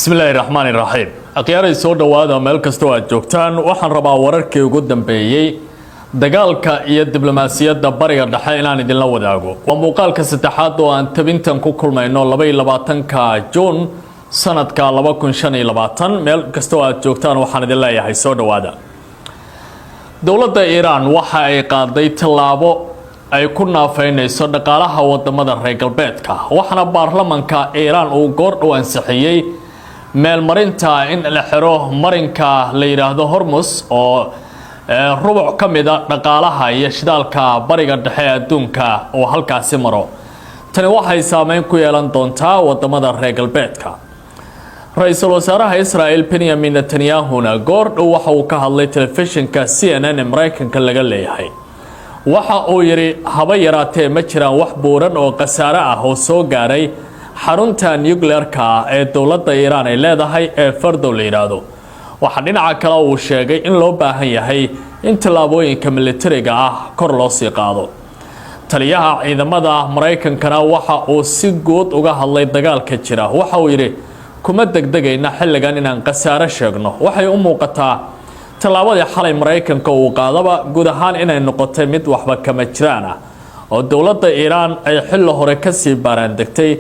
Bismillahirrahmanirrahim. Aqyaarey soo dhawaada meel kasta oo aad joogtaan waxaan rabaa wararkii ugu dambeeyay dagaalka iyo diblomaasiyadda Bariga Dhexe inaan idinla wadaago. Waa muuqaalka saddexaad oo aan tabintan ku kulmayno 22ka June sanadka 2025 meel kasta oo aad joogtaan waxaan idin leeyahay soo dhawaada. Dowladda Iran waxa ay qaaday tallaabo ay ku naafeynayso dhaqaalaha wadamada reer galbeedka waxana baarlamaanka Iran uu goor dhow ansixiyay meel marinta in la xiro marinka la yiraahdo Hormuz oo rubuc kamida dhaqaalaha iyo shidaalka Bariga Dhexe adduunka oo halkaasi maro tani waxay saameyn ku yeelan doontaa wadamada reer galbeedka Ra'iisul Wasaaraha Israel Benjamin Netanyahu goor dhow waxa uu ka hadlay telefishinka CNN ee Mareykanka laga leeyahay waxa uu yiri haba yaraatee ma jiraan wax buuran oo qasaare ah oo soo gaaray xarunta nuclear-ka ee dowladda Iran ay leedahay ee Fardo la yiraahdo waxa dhinaca kale uu sheegay in loo baahan yahay in tallaabooyinka militariga ah kor loo sii qaado taliyaha ciidamada Mareykankana waxa uu si guud uga hadlay dagaalka jira waxa uu yiri kuma degdegayna xilligan inaan qasaare sheegno waxay u muuqataa tallaabada xalay Mareykanka uu qaadaba guud ahaan inay noqotay mid waxba kama jiraan oo dowladda Iran ay xilli hore ka sii baaraan degtay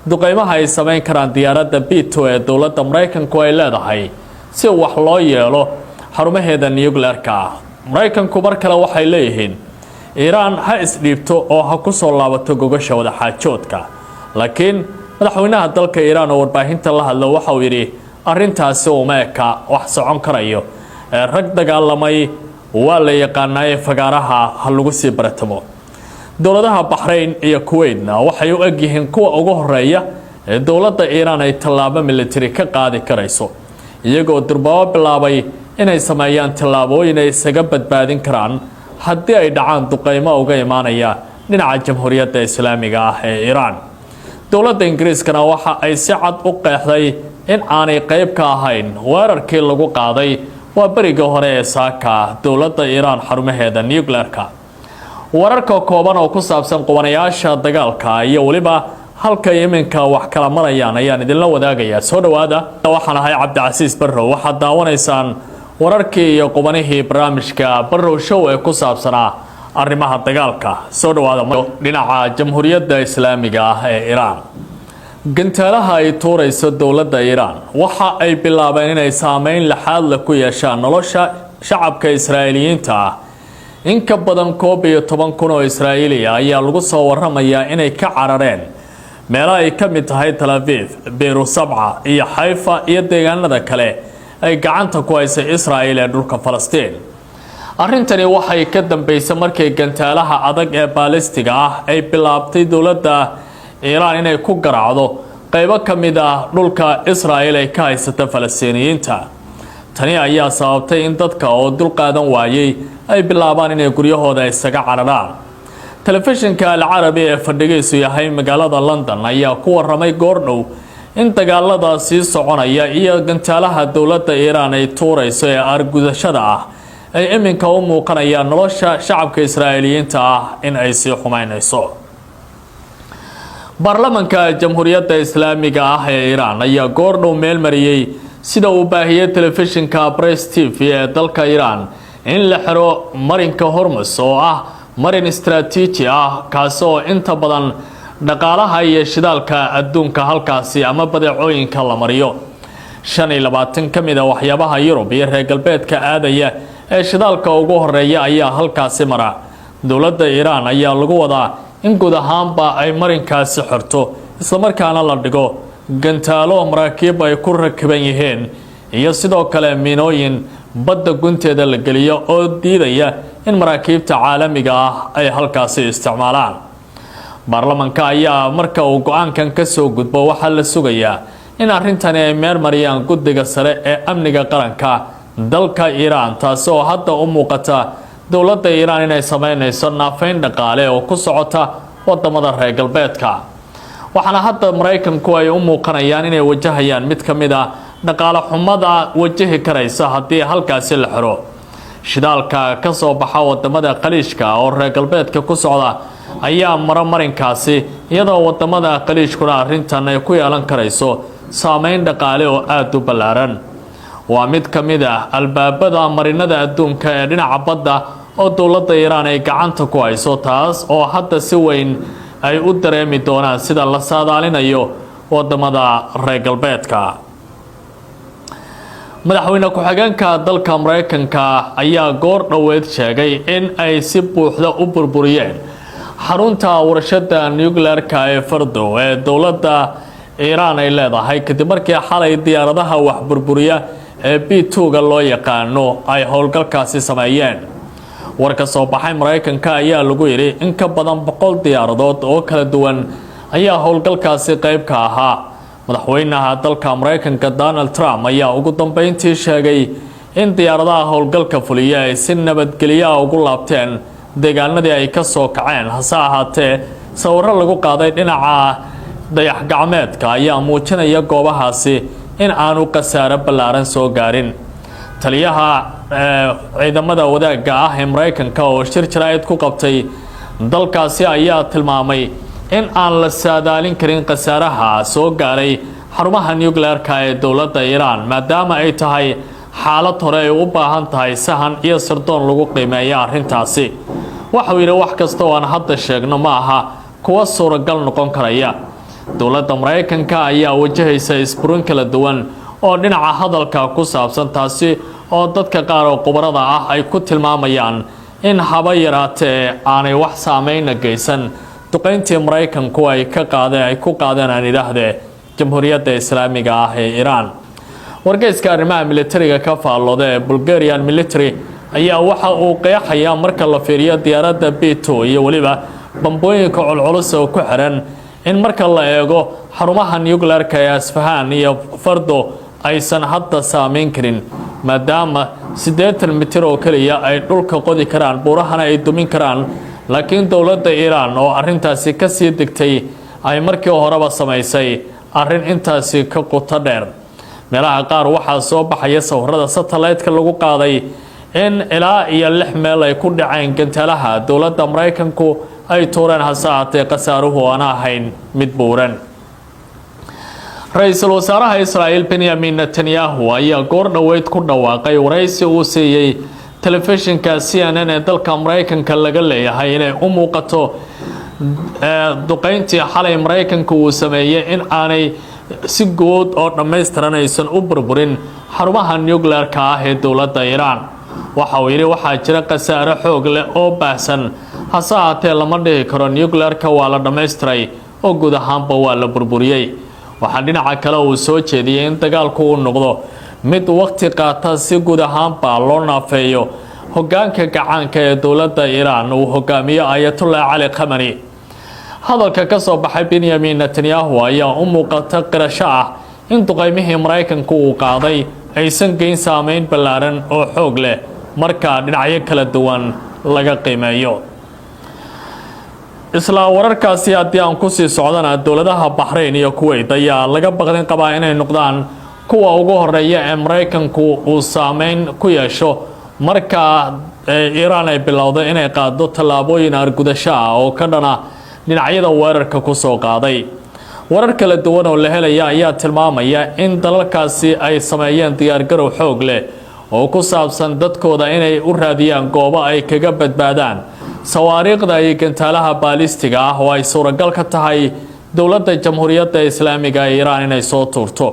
duqeymaha ay sameyn karaan diyaaradda B2 ee dowladda Mareykanku ay leedahay si wax loo yeelo xarumaheeda nuclear-ka Mareykanku mar kale waxay leeyihiin Iran ha isdhiibto oo ha ku soo laabato gogasha wada xaajoodka laakiin madaxweynaha dalka Iran oo warbaahinta la hadlo waxa uu yiri arrintaasi uma eka wax socon karayo rag dagaalamay waa la yaqaanay fagaaraha hal lagu sii baratamo dowladaha Bahrain iyo Kuwait waxay u egyihiin kuwa ugu horeeya ee dowladda Iran ay tallaabo military ka qaadi karayso iyagoo durbaabo bilaabay inay sameeyaan tallaabooyin ay isaga badbaadin karaan haddii ay dhacaan duqeymo uga imaanaya dhinaca Jamhuuriyadda Islaamiga ah ee Iran dowladda Ingiriiskana waxa ay si cad u qeexday in aanay qayb ka ahayn weerarkii lagu qaaday waa bariga hore ee saaka dowladda Iran xarumaheeda nuclear-ka wararka kooban oo ku saabsan qowanayaasha dagaalka iyo waliba halka iminka wax kala marayaan ayaan idin la wadaagayaa soo dhawaada waxaan ahay Cabdicasiis Barrow waxa daawanaysaan wararkii iyo qobanihii barnaamijka Barrow Show ee ku saabsanaa arrimaha dagaalka soo dhawaada dhinaca Jamhuuriyadda Islaamiga ah ee Iran gantaalaha ay tuurayso dowladda Iran waxa ay bilaabeen inay saameyn laxaad la ku yeeshaan nolosha shacabka Israa'iiliyiinta in ka badan 11,000 oo Israa'iili ayaa lagu soo waramayaa inay ka carareen meelo ay ka mid tahay Tel Aviv, Beirut Sabca iyo Haifa iyo deegaanada kale ay gacanta ku hayso Israa'iil ee dhulka Falastiin arrintani waxay ka dambeysay markii gantaalaha adag ee baalistiga ah ay bilaabtay dowladda Iran inay ku garaacdo qaybo kamid ah dhulka Israa'iil ay ka haysato Falastiiniyiinta tani ayaa sababtay in dadka oo dul qaadan waayay ay bilaabaan inay guryahooda isaga cararaan telefishinka Al-Arabi ee fadhigiisu yahay magaalada London ayaa ku waramay goor dhow in dagaalada sii soconaya iyo gantaalaha dowladda Iran ay tuurayso ee argudashada ah ay iminka u muuqanayaan nolosha shacabka Israa'iiliyiinta ah in ay sii xumaynayso baarlamaanka Jamhuuriyadda Islaamiga ah ee Iran ayaa goor dhow meel mariyay sida uu baahiyay telefishinka Press TV ee dalka Iran in la xiro marinka Hormuz oo ah marin istiraatiiji ah kaasoo inta badan dhaqaalaha iyo shidaalka adduunka halkaasi ama badeecooyinka la mariyo 25 kamida waxyaabaha Yurub iyo reer galbeedka aadaya ee shidaalka ugu horeeya ayaa halkaasi mara dowladda Iran ayaa lagu wadaa in guud ahaanba ay marinkaasi xirto isla markaana la dhigo gantaalo maraakiib ay ku rakiban yihiin iyo sidoo kale miinooyin badda gunteeda la geliyo oo diidaya in maraakiibta caalamiga ah ay halkaasi isticmaalaan baarlamaanka ayaa marka uu go'aankan ka soo gudbo waxa la sugayaa in arrintani ay meel mariyaan guddiga sare ee amniga qaranka dalka Iran taasoo hadda u muuqata dowladda Iran inay sameynayso naafeyn dhaqaale oo ku socota wadamada reer galbeedka waxaana hadda Mareykanku ay u muuqanayaan inay wajahayaan mid kamid ah dhaqaale xumada wajahi karaysa haddii halkaasi la xiro shidaalka ka soo baxa wadamada qaliishka oo reer galbeedka ku socda ayaa marinkaasi iyadoo wadamada qaliishkuna arrintan ay ku yeelan karayso saameyn dhaqaale oo aad u ballaaran. waa mid ka mid ah albaabada marinada adduunka ee dhinaca badda oo dowladda Iiraan ay gacanta ku hayso, taas oo hadda si weyn ay u dareemi doonaan sida la saadaalinayo wadamada reer galbeedka. madaxweyne ku-xigeenka dalka Mareykanka ayaa goor dhaweed sheegay in ay si buuxda u burburiyeen xarunta warshada nuclear-ka ee Fordo ee dowladda Iiraan ay leedahay kadib markii xalay diyaaradaha wax burburiya ee B2-ga loo yaqaano ay howlgalkaasi sameeyeen. warka soo baxay Mareykanka ayaa lagu yiri in ka badan 100 diyaaradood oo kala duwan ayaa howlgalkaasi qayb ka ahaa. madaxweynaha dalka Mareykanka Donald Trump ayaa ugu dambeyntii sheegay in diyaaradaha howlgalka fuliya ay si nabadgelyo ugu laabteen deegaanadii ay ka soo kaceen. hase ahaatee sawirro lagu qaaday dhinaca dayax gacmeedka ayaa muujinaya goobahaasi in aanu khasaare ballaaran soo gaarin. taliyaha ciidamada wadaagga ah ee Mareykanka oo shir jaraa'id ku qabtay dalkaasi ayaa tilmaamay in aan la saadaalin karin khasaaraha soo gaaray xarumaha nuclear-ka ee dowladda Iiraan, maadaama ay tahay xaalad hore ay u baahan tahay sahan iyo sirdoon lagu qiimeeyo arrintaasi. waxa uu yiri wax kasta oo aan hadda sheegno ma aha kuwa suuragal noqon karaya. dowladda Mareykanka ayaa wajahaysa isburin kala duwan oo dhinaca hadalka ku saabsan, taasi oo dadka qaar oo khubarada ah ay ku tilmaamayaan in haba yaraatee aanay wax saameyn geysan duqeyntii Mareykanku ay ku qaadeen aan idhaahdee Jamhuuriyadda Islaamiga ah ee Iiraan. wargeyska arrimaha militariga ka faallooda ee Bulgarian Military ayaa waxa uu qeexayaa marka la fiiriyo diyaaradda B2 iyo waliba bambooyinka culculus oo ku xiran in marka la eego xarumaha nuclear-ka ee Isfahan iyo Fordo aysan hadda saameyn karin, maadaama 80 mitir oo kaliya ay dhulka qodi karaan, buurahana ay dumin karaan. laakiin dowladda Iiraan oo arrintaasi ka sii degtay ay markii horeba samaysay arrin intaasi ka qoto dheer. meelaha qaar waxaa soo baxaya sawirada satellite-ka lagu qaaday in ilaa iyo 6 meel ay ku dhaceen gantaalaha dowladda Mareykanku ay tuureen, hase ahaatee khasaaruhu aan ahayn mid buuran. ra-iisul wasaaraha Israa'iil Benjamin Netanyahu ayaa goor dhaweyd ku dhawaaqay waraysi uu siiyey telefishinka CNN ee dalka Mareykanka laga leeyahay inay u muuqato duqeyntii xalay Mareykanku uu sameeyay in aanay si guud oo dhammaystiran aysan u burburin xarumaha nuclear-ka ah ee dowladda Iiraan. waxa uu yiri waxaa jira khasaare xoog leh oo baahsan, hase ahaatee lama dhihi karo nuclear-ka waa la dhammaystiray oo guud ahaanba waa la burburiyey. waxaa dhinaca kale uu soo jeediyey in dagaalku uu noqdo mid waqti qaata si guud ahaanba loo naafeeyo hoggaanka gacaanka ee dowladda Iiraan uu hogaamiyo Ayatollah Ali Khamenei. hadalka ka soo baxay Benjamin Netanyahu ayaa u muuqata qirasho ah in duqeymihii Mareykanku uu qaaday aysan geyn saameyn ballaaran oo xoog leh marka dhinacyo kala duwan laga qiimeeyo. isla wararkaasi haddii aan ku sii socdana dowladaha Bahrain iyo Kuwait ayaa laga baqdin qabaa inay noqdaan kuwa ugu horeeya ee Mareykanku uu saameyn ku yeesho marka Iiraan ay bilowday inay qaado tallaabooyin argudasho ah oo ka dhana dhinacyada weerarka ku soo qaaday. warar kala duwan oo la helaya ayaa tilmaamaya in dalalkaasi ay sameeyeen diyaargarow xoog leh oo ku saabsan dadkooda inay u raadiyaan goobo ay kaga badbaadaan sawaariikhda iyo gantaalaha baalistiga ah oo ay suuragal ka tahay dowladda Jamhuuriyadda Islaamiga ee Iiraan inay soo tuurto,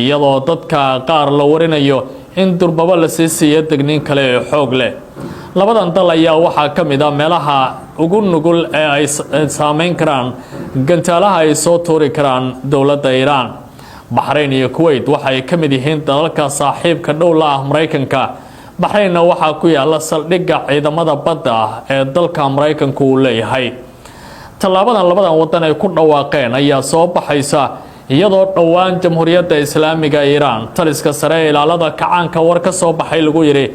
iyadoo dadka qaar la warinayo in durbaba la siisiyo degniin kale oo xoog leh. labadan dal ayaa waxaa ka mid ah meelaha ugu nugul ee ay saameyn karaan gantaalaha ay soo tuuri karaan dowladda Iiraan. Bahrain iyo Kuwait waxay ka mid yihiin dalalka saaxiibka dhow la ah Mareykanka. Bahrainna waxaa ku yaala saldhigga ciidamada badda ee dalka Mareykanku uu leeyahay. tallaabadan labadan wadan ay ku dhawaaqeen ayaa soo baxaysa iyadoo dhowaan Jamhuuriyadda Islaamiga ee Iiraan taliska sare ee ilaalada kacaanka war ka soo baxay lagu yiri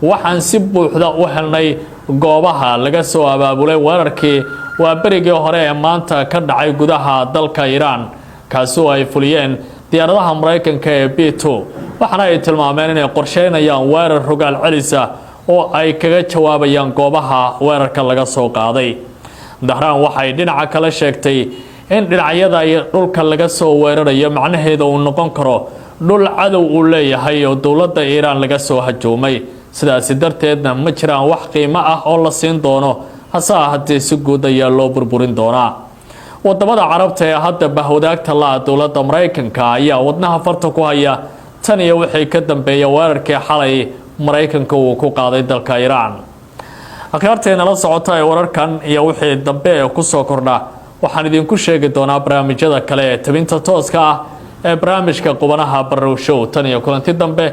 waxaan si buuxda u helnay goobaha laga soo abaabulay weerarkii waa berigii hore ee maanta ka dhacay gudaha dalka Iiraan, kaasoo ay fuliyeen diyaaradaha Mareykanka ee B2. waxaana ay tilmaameen inay qorsheynayaan weerar rogaal celisa oo ay kaga jawaabayaan goobaha weerarka laga soo qaaday. Dahraan waxay dhinaca kale sheegtay in dhinacyada iyo dhulka laga soo weerarayo macnaheedu uu noqon karo dhul cadow uu leeyahay oo dowladda Iiraan laga soo hajoomay sidaas darteedna ma jiraan wax qiimo ah oo la siin doono hase ahaatee si guud ayaa loo burburin doonaa wadamada carabta ee hadda bahwadaagta la dowladda Mareykanka ayaa wadnaha farta ku haya tan iyo wixii ka dambeeyay weerarkii xalay Mareykanka uu ku qaaday dalka Iiraan akhyaarteena la socota ee wararkan iyo wixii dambe ku soo kordha waxaan idinku sheegi doonaa barnaamijyada kale ee tabinta tooska ah ee barnaamijka qubanaha Barrow Show tan iyo kulanti dambe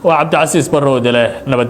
waa Cabdi Casiis Barrow leh nabad